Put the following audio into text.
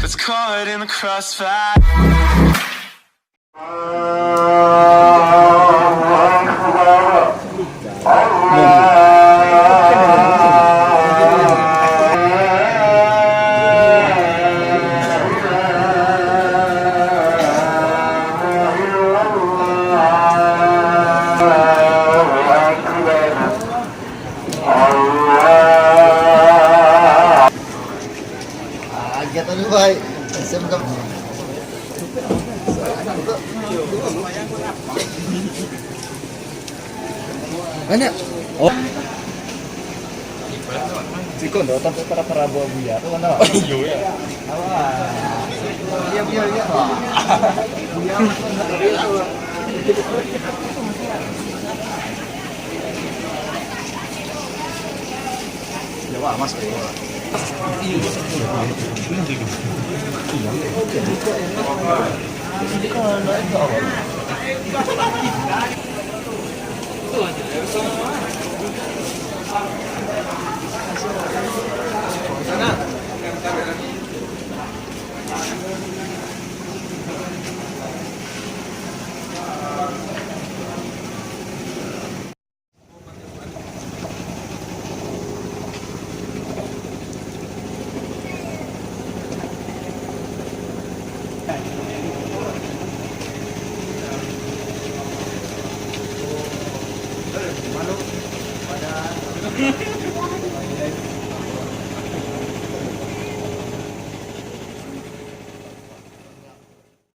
It's caught in the crossfire. Gitu nih, baik. Semoga banyak. Oh. Siko ndo tapi para buah buaya tuh mana? Oh iya ya. Iya iya iya. Ya Pak, Mas.